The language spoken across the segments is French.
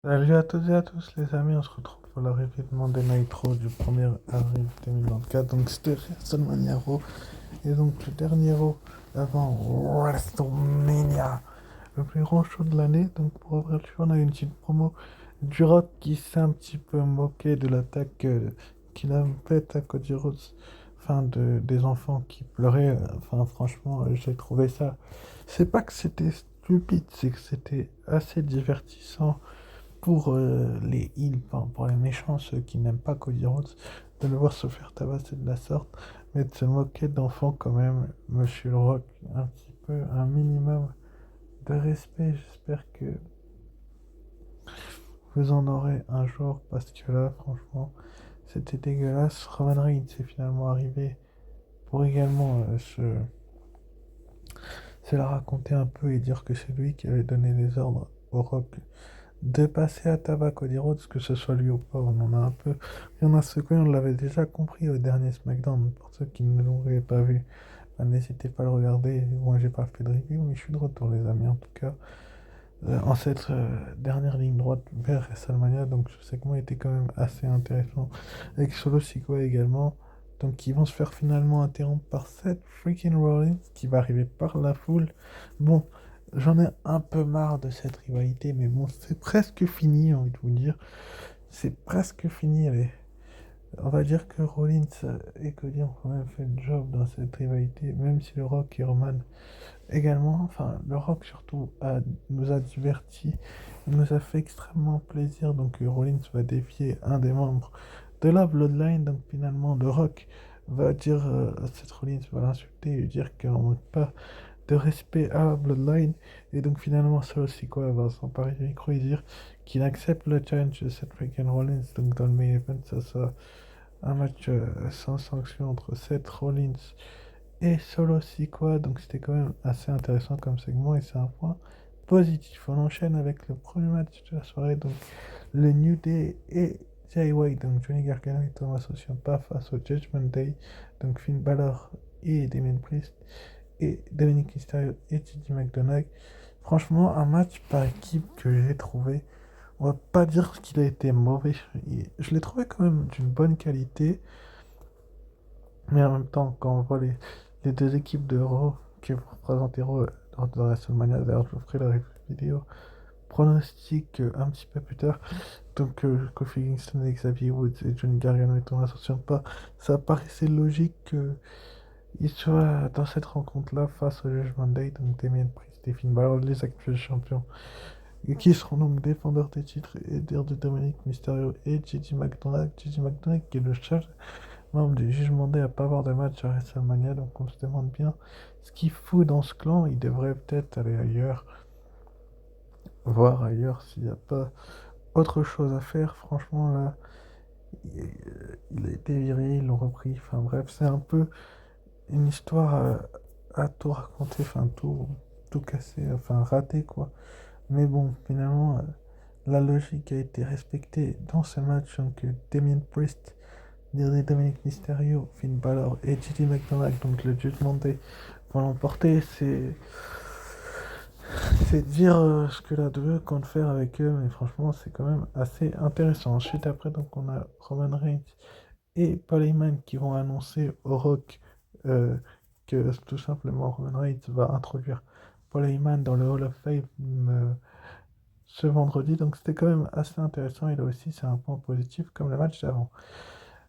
Salut à toutes et à tous les amis, on se retrouve pour la review de Monday Night Raw du 1er avril 2024. Donc c'était WrestleMania Raw et donc le dernier Raw avant WrestleMania, le plus grand show de l'année. Donc pour ouvrir le show, on a eu une petite promo du Rock qui s'est un petit peu moqué de l'attaque qu'il a faite à Cody Rhodes, des enfants qui pleuraient. Enfin franchement, j'ai trouvé ça. C'est pas que c'était stupide, c'est que c'était assez divertissant pour les heels, enfin, pour les méchants, ceux qui n'aiment pas Cody Rhodes, de le voir se faire tabasser de la sorte, mais de se moquer d'enfants quand même, Monsieur le Rock, un petit peu, un minimum de respect. J'espère que vous en aurez un jour, parce que là, franchement, c'était dégueulasse. Roman Reigns est finalement arrivé pour également se la raconter un peu et dire que c'est lui qui avait donné les ordres au Rock de passer à tabac Cody Rhodes, que ce soit lui ou pas, on en a un peu. Il y en a secoué, on l'avait déjà compris au dernier SmackDown. Pour ceux qui ne l'auraient pas vu, bah, n'hésitez pas à le regarder. Moi, j'ai pas fait de review, mais je suis de retour, les amis, en tout cas. En cette dernière ligne droite vers WrestleMania, donc ce segment était quand même assez intéressant. Avec Solo Sikoa également. Donc, ils vont se faire finalement interrompre par Seth freaking Rollins, qui va arriver par la foule. Bon, j'en ai un peu marre de cette rivalité, mais bon, c'est presque fini, j'ai envie de vous dire. C'est presque fini, allez. On va dire que Rollins et Cody ont quand même fait le job dans cette rivalité, même si le Rock et Roman également, enfin, le Rock surtout nous a divertis, il nous a fait extrêmement plaisir. Donc, Rollins va défier un des membres de la Bloodline. Donc, finalement, le Rock va dire à Seth Rollins, va l'insulter et lui dire qu'on manque pas de respect à la Bloodline. Et donc, finalement, ça aussi, quoi, va s'emparer du micro et dire qu'il accepte le challenge de Seth freaking Rollins. Donc, dans le main event, ça sera un match sans sanction entre Seth Rollins et Solo Sikoa. Donc c'était quand même assez intéressant comme segment et c'est un point positif. On enchaîne avec le premier match de la soirée, donc le New Day et Jay White, donc Johnny Gargano et Thomas Ciampa face au Judgment Day, donc Finn Balor et Damien Priest et Dominic Mysterio et Gigi McDonagh. Franchement, un match par équipe que j'ai trouvé, on va pas dire qu'il a été mauvais, je l'ai trouvé quand même d'une bonne qualité. Mais en même temps, quand on voit les deux équipes de Raw qui vont représenter Raw lors de WrestleMania, d'ailleurs, je vous ferai la review vidéo pronostic un petit peu plus tard. Donc, Kofi Kingston et Xavier Woods et Johnny Gargano et Thomas Ciampa, ça paraissait logique qu'ils soient dans cette rencontre-là face au Judgment Day, donc Damien Priest et Finn Balor, les actuels champions, et qui seront donc défendeurs des titres et de Dominic Mysterio et Gigi McDonagh. Gigi McDonagh qui est le chef membre du jugement Day à pas avoir de match à WrestleMania, donc on se demande bien ce qu'il fout dans ce clan. Il devrait peut-être aller ailleurs, voir ailleurs s'il n'y a pas autre chose à faire. Franchement, là, il a été viré, ils l'ont repris. Enfin bref, c'est un peu une histoire à tout raconter, enfin tout casser, enfin raté quoi. Mais bon, finalement, la logique a été respectée dans ce match. Donc, Damien Priest, Dominic Mysterio, Finn Balor et Gigi McDonald, donc le Judgment Day, vont l'emporter. C'est dire ce que la WWE compte faire avec eux, mais franchement, c'est quand même assez intéressant. Ensuite, après, donc, on a Roman Reigns et Paul Heyman qui vont annoncer au Rock euh, que tout simplement Roman Reigns va introduire Paul Heyman dans le Hall of Fame ce vendredi. Donc, c'était quand même assez intéressant et là aussi, c'est un point positif comme le match d'avant.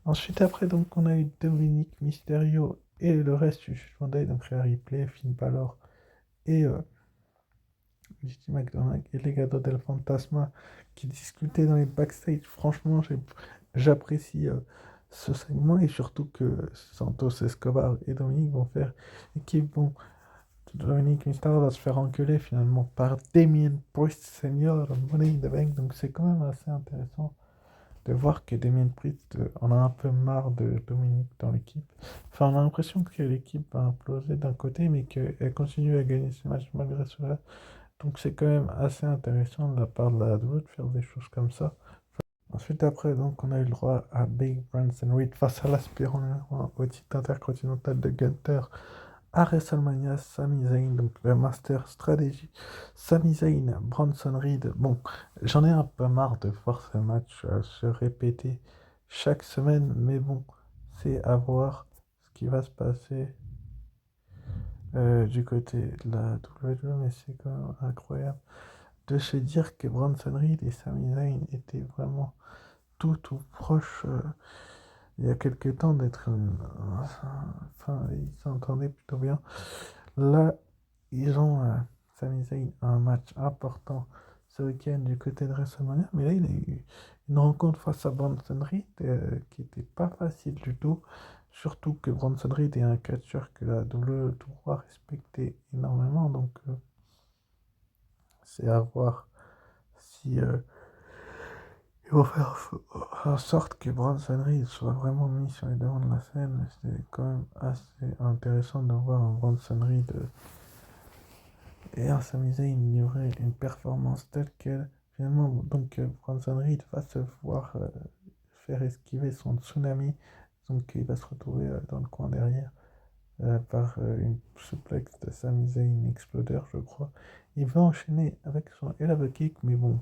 Ensuite, après, donc, on a eu Dominic Mysterio et le reste du Judgment Day, donc Rhea Ripley, Finn Balor et Gigi McDonagh et Legado del Fantasma qui discutaient dans les backstage. Franchement, j'apprécie ce segment et surtout que Santos Escobar et Dominic vont faire équipe. Bon, Dominic Mysterio va se faire engueuler finalement par Damien Priest Senior, Money in the Bank, donc c'est quand même assez intéressant de voir que Damien Priest en a un peu marre de Dominique dans l'équipe. Enfin, on a l'impression que l'équipe a implosé d'un côté, mais qu'elle continue à gagner ses matchs malgré cela. Donc c'est quand même assez intéressant de la part de la WWE de faire des choses comme ça. Ensuite, après, donc, on a eu le droit à Big Branson Reed face à l'aspirant numéro 1 au titre intercontinental de Gunther à WrestleMania, Sami Zayn, donc le Master Strategy, Sami Zayn, Bronson Reed. Bon, j'en ai un peu marre de voir ce match se répéter chaque semaine, mais bon, c'est à voir ce qui va se passer du côté de la WWE, mais c'est quand même incroyable de se dire que Bronson Reed et Sami Zayn étaient vraiment tout proches il y a quelques temps d'être enfin ils s'entendaient plutôt bien. Là ils ont Sami Zayn a un match important ce week-end du côté de WrestleMania, mais là il a eu une rencontre face à Bronson Reed qui était pas facile du tout, surtout que Bronson Reed est un catcheur que la WWE doit respecter énormément, donc c'est à voir si ils vont faire en sorte que Bronson Reed soit vraiment mis sur les devants de la scène. C'est quand même assez intéressant de voir un Bronson Reed et un Sami Zayn livrer une performance telle qu'elle. Finalement, donc Bronson Reed va se voir faire esquiver son tsunami. Donc il va se retrouver dans le coin derrière par une suplex de Sami Zayn Exploder, je crois. Il va enchaîner avec son Elbow Kick, mais bon,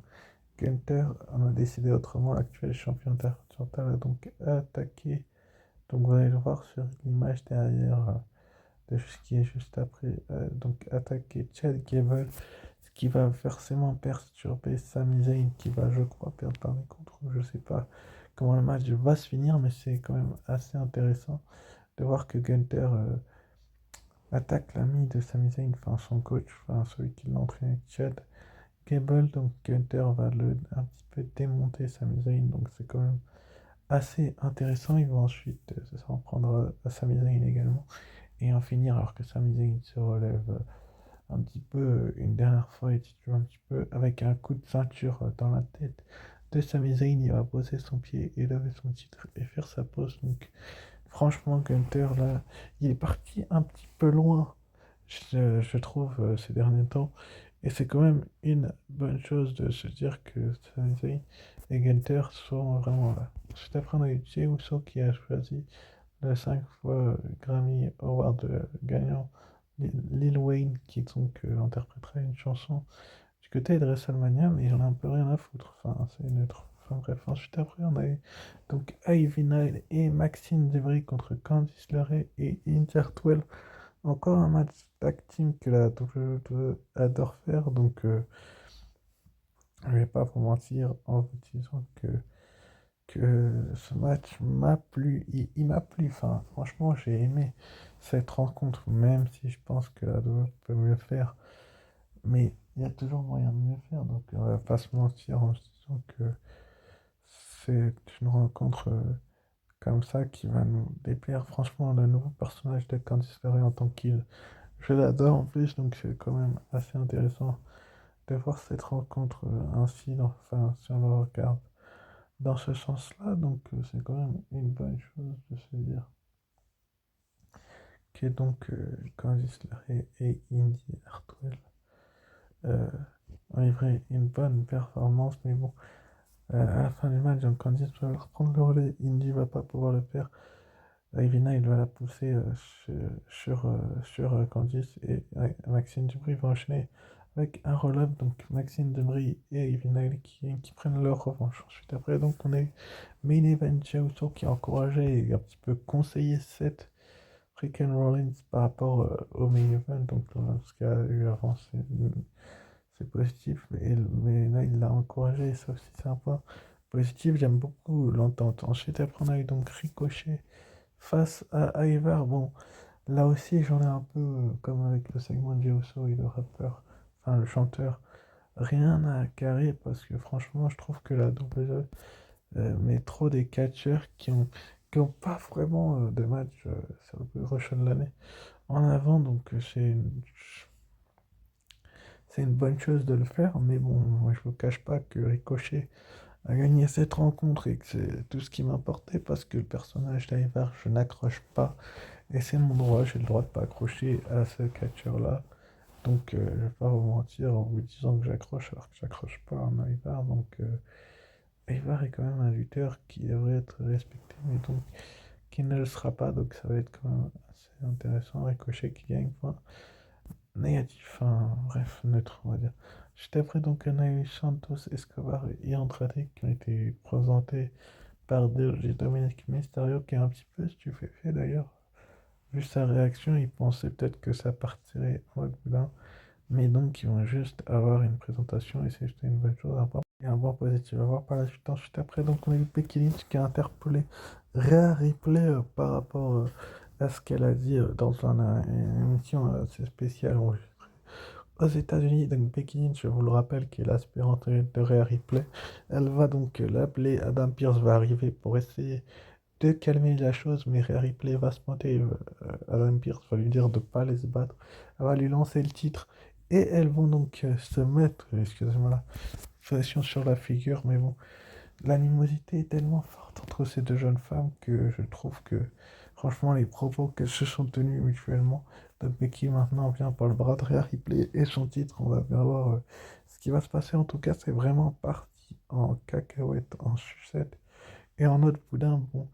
Gunther en a décidé autrement. L'actuel champion intercontinental a donc attaqué. Donc vous allez le voir sur l'image derrière de ce qui est juste après. Donc attaquer Chad Gable, ce qui va forcément perturber Sami Zayn qui va, je crois, perdre par les contrôles. Je sais pas comment le match va se finir, mais c'est quand même assez intéressant de voir que Gunther attaque l'ami de Sami Zayn, enfin son coach, enfin celui qui l'entraîne, Chad Gable. Donc Gunther va un petit peu démonter Sami Zayn, donc c'est quand même assez intéressant. Ils vont ensuite s'en prendre à Sami Zayn également et en finir alors que Sami Zayn se relève un petit peu une dernière fois et titube un petit peu avec un coup de ceinture dans la tête de Sami Zayn. Il va poser son pied et lever son titre et faire sa pause. Donc franchement Gunther là il est parti un petit peu loin, je trouve, ces derniers temps, et c'est quand même une bonne chose de se dire que Sami Zayn et Gunther sont vraiment là. Juste après, on a eu Jey Uso qui a choisi le 5 fois Grammy Award gagnant Lil Wayne, qui donc interprétera une chanson du côté de WrestleMania, mais j'en ai un peu rien à foutre. Enfin, c'est neutre. Enfin bref, ensuite après, on a eu donc Ivy Nile et Maxine Debris contre Candice LeRae et Inter 12. Encore un match tag team que la WWE adore faire, donc je vais pas vous mentir en vous disant que ce match m'a plu. Il m'a plu, enfin, franchement, j'ai aimé cette rencontre, même si je pense que la WWE peut mieux faire. Mais il y a toujours moyen de mieux faire, donc on va pas se mentir en se disant que c'est une rencontre comme ça qui va nous déplaire. Franchement, le nouveau personnage de Candice LeRae en tant qu'il, je l'adore en plus, donc c'est quand même assez intéressant de voir cette rencontre ainsi, enfin, si on le regarde dans ce sens-là, donc c'est quand même une bonne chose de se dire que donc Candice LeRae et Indy Hartwell ont livré une bonne performance, mais bon, à la fin du match, donc Candice va reprendre le relais, Indy va pas pouvoir le faire. Irina, il va la pousser sur Candice, et Maxine Dubry va enchaîner avec un roll-up. Donc Maxine Dubry et Irina qui prennent leur revanche. Ensuite, après, donc on a eu Main Event Jey Uso qui a encouragé et un petit peu conseillé Seth Freaking Rollins par rapport au Main Event. Donc ce qu'il y a eu avant, c'est positif, mais là il l'a encouragé, et ça aussi c'est un point positif. J'aime beaucoup l'entente. Ensuite, après, on a eu donc Ricochet face à Ivar. Bon, là aussi, j'en ai un peu comme avec le segment de Jey et le rappeur, enfin le chanteur. Rien à carrer parce que franchement, je trouve que la WWE met trop des catcheurs qui ont pas vraiment de match sur le plus gros show de l'année en avant. Donc, c'est une bonne chose de le faire. Mais bon, moi, je vous cache pas que Ricochet a gagné cette rencontre et que c'est tout ce qui m'importait parce que le personnage d'Ivar, je n'accroche pas. Et c'est mon droit, j'ai le droit de pas accrocher à ce catcheur-là. Donc je vais pas vous mentir en vous disant que j'accroche alors que j'accroche pas à Ivar. Donc Ivar est quand même un lutteur qui devrait être respecté. Mais donc qui ne le sera pas, donc ça va être quand même assez intéressant. Ricochet qui gagne, enfin, négatif, enfin, bref, neutre, on va dire. Juste après, donc, on a eu Santos Escobar et Andrade qui ont été présentés par Dominic Mysterio, qui est un petit peu stupéfait d'ailleurs. Vu sa réaction, il pensait peut-être que ça partirait en mode boudin. Mais donc, ils vont juste avoir une présentation et c'est juste une bonne chose, et un point positif. On va voir par la suite. Ensuite, après, donc, on a eu Becky Lynch qui a interpellé Rhea Ripley par rapport à ce qu'elle a dit dans une émission assez spéciale enregistrée aux États-Unis. Donc, Becky Lynch, je vous le rappelle, qui est l'aspirante de Rhea Ripley, elle va donc l'appeler. Adam Pearce va arriver pour essayer de calmer la chose, mais Rhea Ripley va se monter. Adam Pearce va lui dire de ne pas aller se battre. Elle va lui lancer le titre. Et elles vont donc se mettre, excusez-moi la pression sur la figure, mais bon, l'animosité est tellement forte entre ces deux jeunes femmes que je trouve que, franchement, les propos qu'elles se sont tenus mutuellement, de Becky maintenant vient par le bras de Rhea Ripley et son titre, on va bien voir ce qui va se passer. En tout cas, c'est vraiment parti en cacahuète, en sucette. Et en autre boudin, bon,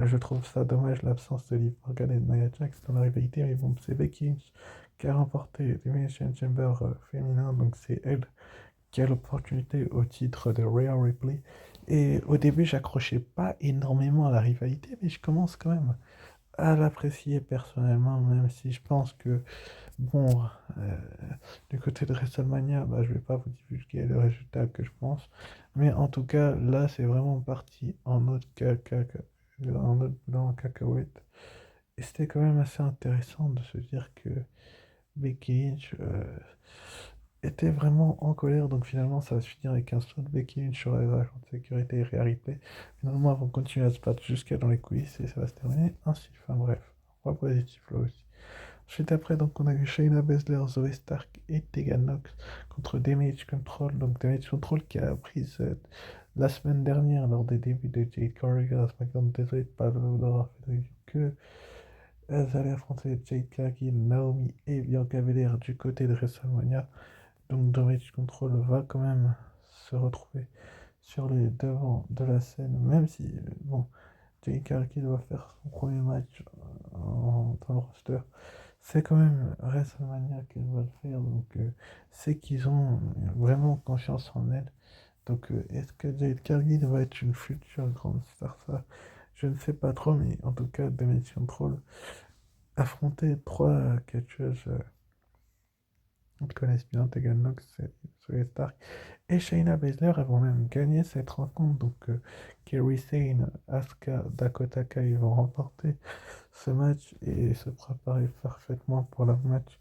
je trouve ça dommage l'absence de Liv Morgan et de Nia Jax dans la rivalité, mais bon, c'est Becky Lynch qui a remporté l'Elimination Chamber féminin, donc c'est elle qui a l'opportunité au titre de Rhea Ripley. Et au début, j'accrochais pas énormément à la rivalité, mais je commence quand même à l'apprécier personnellement, même si je pense que, bon, euh, du côté de WrestleMania, bah, je vais pas vous divulguer le résultat que je pense, mais en tout cas, là, c'est vraiment parti en autre en autre dans cacahuète. Et c'était quand même assez intéressant de se dire que Becky Lynch était vraiment en colère, donc finalement ça va se finir avec un saut de Becky Lynch sur les agents de sécurité et Rhea Ripley. Finalement, ils vont continuer à se battre jusqu'à dans les coulisses et ça va se terminer ainsi. Enfin bref, point positif là aussi. Ensuite après, donc on a eu Shayna Baszler, Zoe Stark et Tegan Nox contre Damage Control. Donc Damage Control qui a pris la semaine dernière lors des débuts de Jade Cargill à SmackDown. Désolé de pas l'avoir fait de review, que elles allaient affronter Jade Cargill, Naomi et Bianca Belair du côté de WrestleMania. Donc Damage Control va quand même se retrouver sur les devants de la scène, même si, bon, Jade Cargill va faire son premier match dans le roster. C'est quand même WrestleMania qu'elle va le faire, donc c'est qu'ils ont vraiment confiance en elle. Donc est-ce que Jade Cargill va être une future grande star? Ça, je ne sais pas trop, mais en tout cas, Damage Control affronter trois catcheuses on te connaît bien, Tegan Nox, Zoe Stark et Shayna Baszler, elles vont même gagner cette rencontre. Donc, Kairi Sane, Asuka, Dakota Kai vont remporter ce match et se préparer parfaitement pour leur match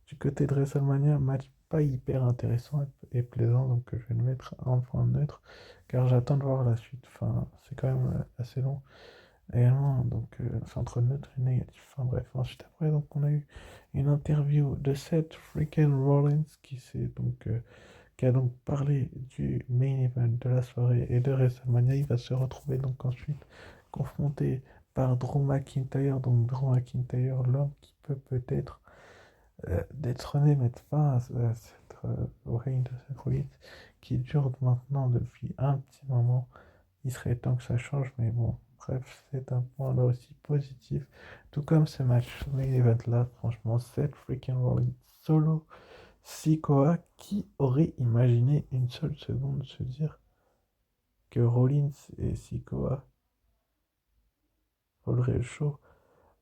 du côté de WrestleMania. Match pas hyper intéressant et plaisant, donc je vais le mettre en point neutre car j'attends de voir la suite. Enfin, c'est quand même assez long. Également, donc c'est entre neutre et négatif. Enfin bref, ensuite après, donc on a eu une interview de Seth freaking Rollins qui a donc parlé du main event de la soirée et de WrestleMania. Il va se retrouver donc ensuite confronté par Drew McIntyre. Donc Drew McIntyre, l'homme qui peut peut-être détrôner, mettre fin au règne de Seth Rollins, qui dure maintenant depuis un petit moment. Il serait temps que ça change, mais bon, bref, c'est un point là aussi positif. Tout comme ce match, main event là, franchement, Seth freaking Rollins solo Sikoa, qui aurait imaginé une seule seconde se dire que Rollins et Sikoa voleraient le show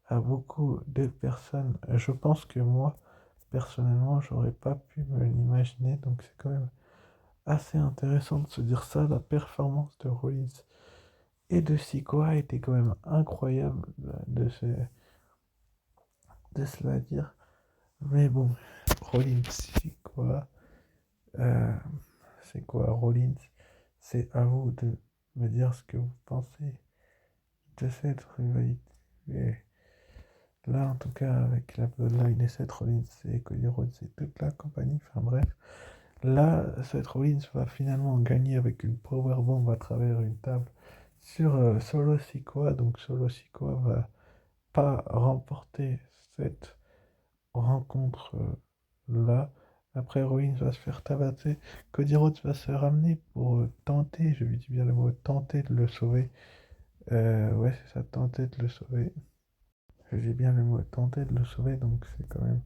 à beaucoup de personnes. Je pense que moi, personnellement, j'aurais pas pu me l'imaginer, donc c'est quand même assez intéressant de se dire ça. La performance de Rollins et de Sikoa était quand même incroyable de cela dire. Mais bon, Rollins, Sikoa, euh, c'est quoi Rollins? C'est à vous de me dire ce que vous pensez de cette rivalité. Et là, en tout cas, avec la Bloodline et Seth Rollins et Cody Rhodes et toute la compagnie, enfin bref, là, Seth Rollins va finalement gagner avec une powerbomb à travers une table sur Solo Sikoa. Donc Solo Sikoa va pas remporter cette rencontre là. Après, Rollins va se faire tabasser. Cody Rhodes va se ramener pour tenter, je lui dis bien le mot, tenter de le sauver Ouais, c'est ça, tenter de le sauver. J'ai bien le mot tenter de le sauver, donc c'est quand même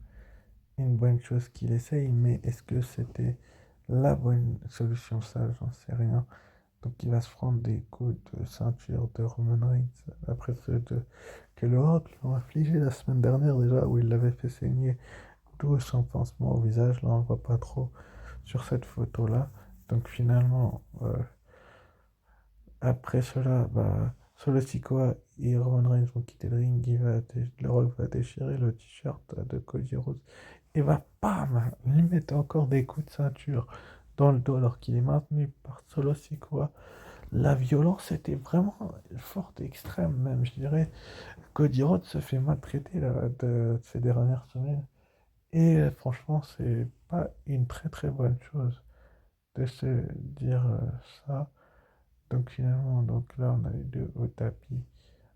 une bonne chose qu'il essaye, mais est-ce que c'était la bonne solution? Ça, j'en sais rien. Donc il va se prendre des coups de ceinture de Roman Reigns après que le Rock lui a infligé la semaine dernière déjà, où il l'avait fait saigner tout son pansement au visage. Là, on ne le voit pas trop sur cette photo-là. Donc finalement, après cela, bah, Solo Sikoa et Roman Reigns vont quitter le ring. Le Rock va déchirer le t-shirt de Cody Rhodes et va, bam, lui mettre encore des coups de ceinture dans le dos alors qu'il est maintenu par Solo Sikoa. La violence était vraiment forte, extrême même, je dirais. Cody Rhodes se fait maltraiter là, de ces dernières semaines. Et franchement, c'est pas une très très bonne chose de se dire ça. Donc finalement, donc là, on a les deux au tapis.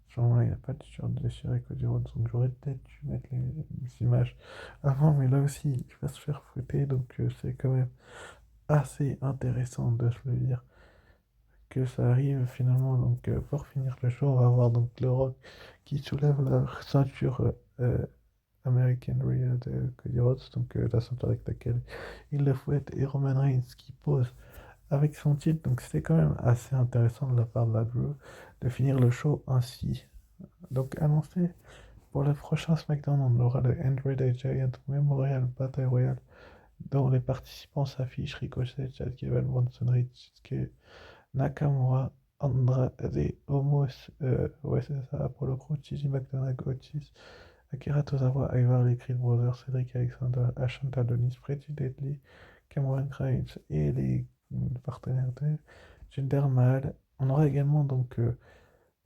Genre là, il n'y a pas de t-shirt déchiré Cody Rhodes, donc j'aurais peut-être dû mettre les images avant, mais là aussi, il va se faire fouetter, donc c'est quand même assez intéressant de se le dire que ça arrive finalement. Donc pour finir le show, on va voir donc le Rock qui soulève la ceinture American Real de Cody Rhodes, donc la ceinture avec laquelle il le fouette, et Roman Reigns qui pose avec son titre. Donc c'était quand même assez intéressant de la part de la Drew de finir le show ainsi. Donc annoncé pour le prochain SmackDown, on aura le Andre the Giant Memorial Battle Royale dont les participants s'affichent Ricochet, Chad Gable, Bronson Reed, Shinsuke Nakamura, Andrade, Omos, ouais c'est ça, Apollo Crews, Gigi McDonald, Otis, Akira Tozawa, Ivar, les Creed Brothers, Cedric Alexander, Ashanta Adonis, Pretty Deadly, Cameron Grimes et les partenaires de Jinder Mahal. On aura également donc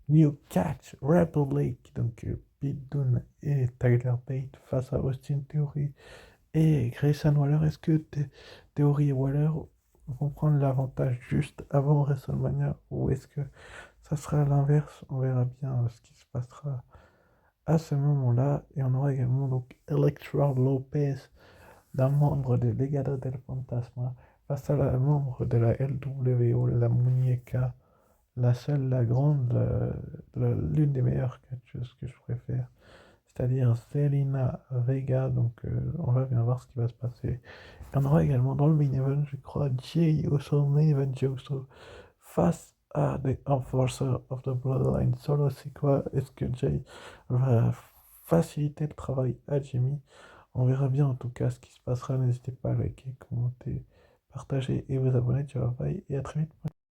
New Catch Republic, donc Pete Dunne et Tyler Bate face à Austin Theory et Grayson Waller. Est-ce que Theory et Waller vont prendre l'avantage juste avant WrestleMania ou est-ce que ça sera l'inverse? On verra bien ce qui se passera à ce moment-là. Et on aura également donc Elektra Lopez, d'un membre de Legado del Fantasma, face à la membre de la LWO, la Muñeca, la seule, la grande, l'une des meilleures catcheuses que je préfère, c'est-à-dire Zelina Vega. Donc on va bien voir ce qui va se passer. Il y en aura également dans le main event, je crois, Jey Uso, main event Jey Uso, face à The Enforcer of the Bloodline. Solo, c'est quoi? Est-ce que Jey va faciliter le travail à Jimmy? On verra bien en tout cas ce qui se passera. N'hésitez pas à liker, commenter, partager et vous abonner. Ciao, bye et à très vite.